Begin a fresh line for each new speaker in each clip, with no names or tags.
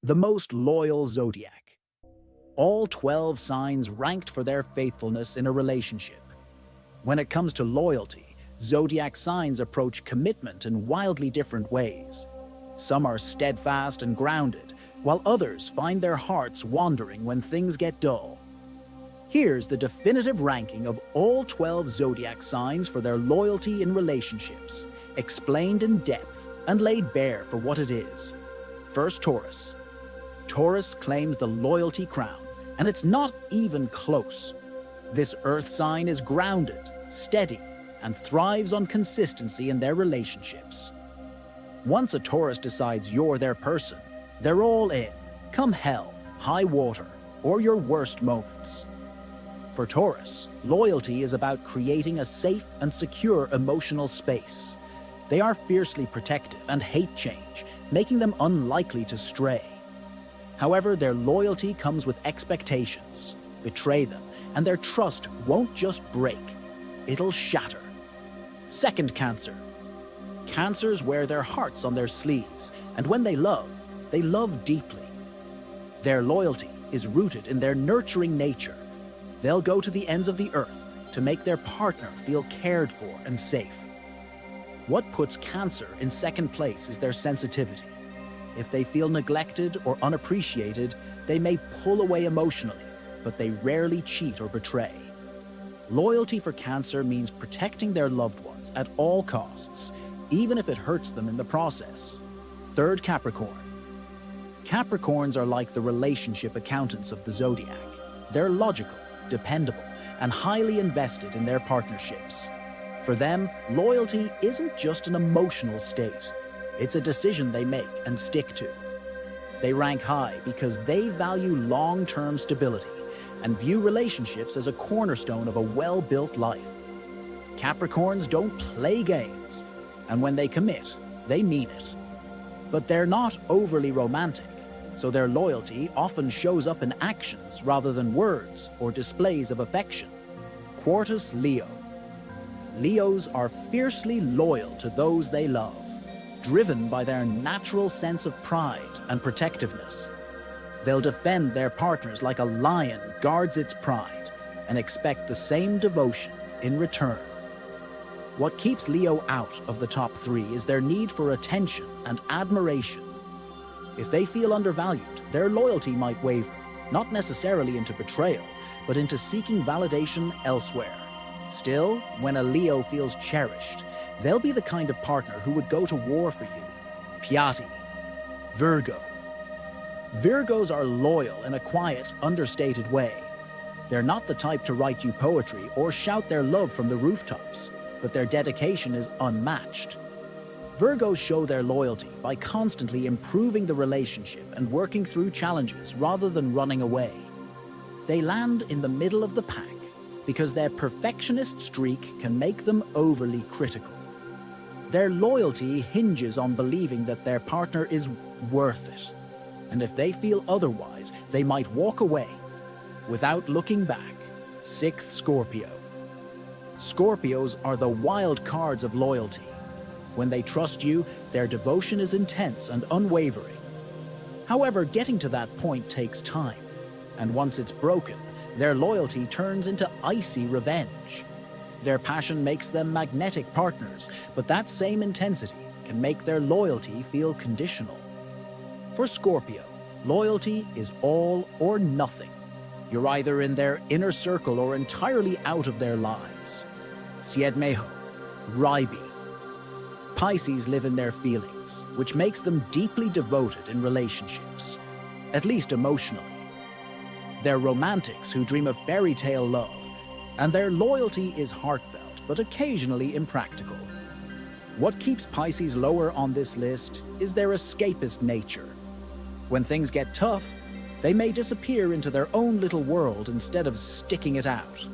The most loyal zodiac. All 12 signs ranked for their faithfulness in a relationship. When it comes to loyalty, zodiac signs approach commitment in wildly different ways. Some are steadfast and grounded, while others find their hearts wandering when things get dull. Here's the definitive ranking of all 12 zodiac signs for their loyalty in relationships, explained in depth and laid bare for what it is. First, Taurus. Taurus claims the loyalty crown, and it's not even close. This earth sign is grounded, steady, and thrives on consistency in their relationships. Once a Taurus decides you're their person, they're all in, come hell, high water, or your worst moments. For Taurus, loyalty is about creating a safe and secure emotional space. They are fiercely protective and hate change, making them unlikely to stray. However, their loyalty comes with expectations. Betray them, and their trust won't just break, it'll shatter. Second, Cancer. Cancers wear their hearts on their sleeves, and when they love deeply. Their loyalty is rooted in their nurturing nature. They'll go to the ends of the earth to make their partner feel cared for and safe. What puts Cancer in second place is their sensitivity. If they feel neglected or unappreciated, they may pull away emotionally, but they rarely cheat or betray. Loyalty for Cancer means protecting their loved ones at all costs, even if it hurts them in the process. Third, Capricorn. Capricorns are like the relationship accountants of the zodiac. They're logical, dependable, and highly invested in their partnerships. For them, loyalty isn't just an emotional state. It's a decision they make and stick to. They rank high because they value long-term stability and view relationships as a cornerstone of a well-built life. Capricorns don't play games, and when they commit, they mean it. But they're not overly romantic, so their loyalty often shows up in actions rather than words or displays of affection. Quartus, Leo. Leos are fiercely loyal to those they love, driven by their natural sense of pride and protectiveness. They'll defend their partners like a lion guards its pride and expect the same devotion in return. What keeps Leo out of the top 3 is their need for attention and admiration. If they feel undervalued, their loyalty might waver, not necessarily into betrayal, but into seeking validation elsewhere. Still, when a Leo feels cherished, they'll be the kind of partner who would go to war for you. Piatti. Virgo. Virgos are loyal in a quiet, understated way. They're not the type to write you poetry or shout their love from the rooftops, but their dedication is unmatched. Virgos show their loyalty by constantly improving the relationship and working through challenges rather than running away. They land in the middle of the pack because their perfectionist streak can make them overly critical. Their loyalty hinges on believing that their partner is worth it, and if they feel otherwise, they might walk away without looking back. Sixth, Scorpio. Scorpios are the wild cards of loyalty. When they trust you, their devotion is intense and unwavering. However, getting to that point takes time, and once it's broken, their loyalty turns into icy revenge. Their passion makes them magnetic partners, but that same intensity can make their loyalty feel conditional. For Scorpio, loyalty is all or nothing. You're either in their inner circle or entirely out of their lives. Siedmeho, Raibi. Pisces live in their feelings, which makes them deeply devoted in relationships, at least emotionally. They're romantics who dream of fairy tale love, and their loyalty is heartfelt but occasionally impractical. What keeps Pisces lower on this list is their escapist nature. When things get tough, they may disappear into their own little world instead of sticking it out.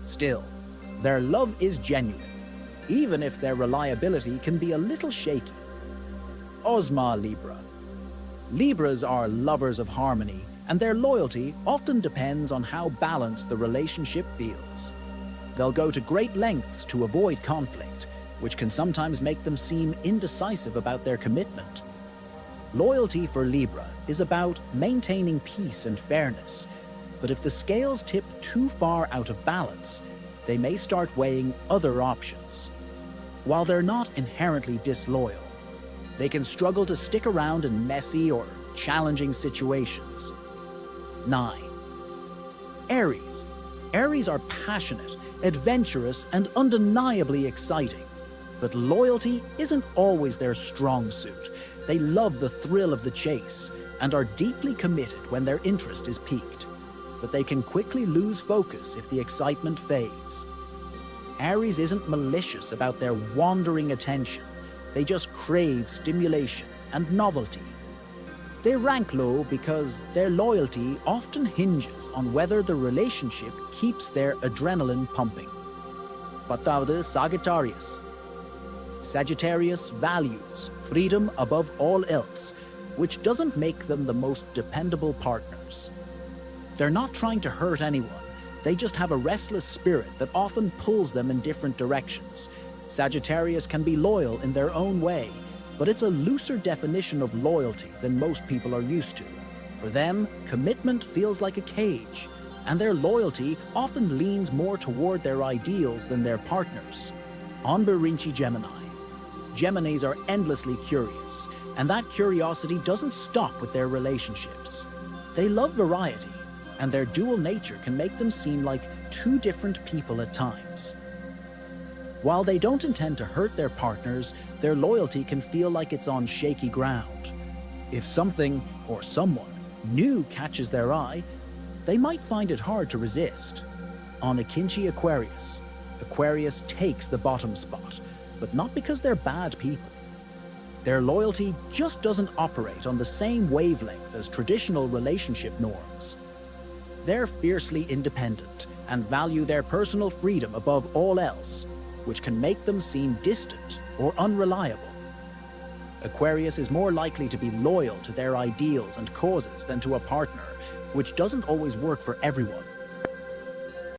Still, their love is genuine, even if their reliability can be a little shaky. Ozma, Libra. Libras are lovers of harmony, and their loyalty often depends on how balanced the relationship feels. They'll go to great lengths to avoid conflict, which can sometimes make them seem indecisive about their commitment. Loyalty for Libra is about maintaining peace and fairness, but if the scales tip too far out of balance, they may start weighing other options. While they're not inherently disloyal, they can struggle to stick around in messy or challenging situations. 9. Aries. Aries are passionate, adventurous, and undeniably exciting. But loyalty isn't always their strong suit. They love the thrill of the chase and are deeply committed when their interest is piqued. But they can quickly lose focus if the excitement fades. Aries isn't malicious about their wandering attention. They just crave stimulation and novelty. They rank low because their loyalty often hinges on whether the relationship keeps their adrenaline pumping. 10. Sagittarius. Sagittarius values freedom above all else, which doesn't make them the most dependable partners. They're not trying to hurt anyone. They just have a restless spirit that often pulls them in different directions. Sagittarius can be loyal in their own way, but it's a looser definition of loyalty than most people are used to. For them, commitment feels like a cage, and their loyalty often leans more toward their ideals than their partners. Gemini. Geminis are endlessly curious, and that curiosity doesn't stop with their relationships. They love variety, and their dual nature can make them seem like two different people at times. While they don't intend to hurt their partners, their loyalty can feel like it's on shaky ground. If something or someone new catches their eye, they might find it hard to resist. Aquarius. Aquarius takes the bottom spot, but not because they're bad people. Their loyalty just doesn't operate on the same wavelength as traditional relationship norms. They're fiercely independent and value their personal freedom above all else, which can make them seem distant or unreliable. Aquarius is more likely to be loyal to their ideals and causes than to a partner, which doesn't always work for everyone.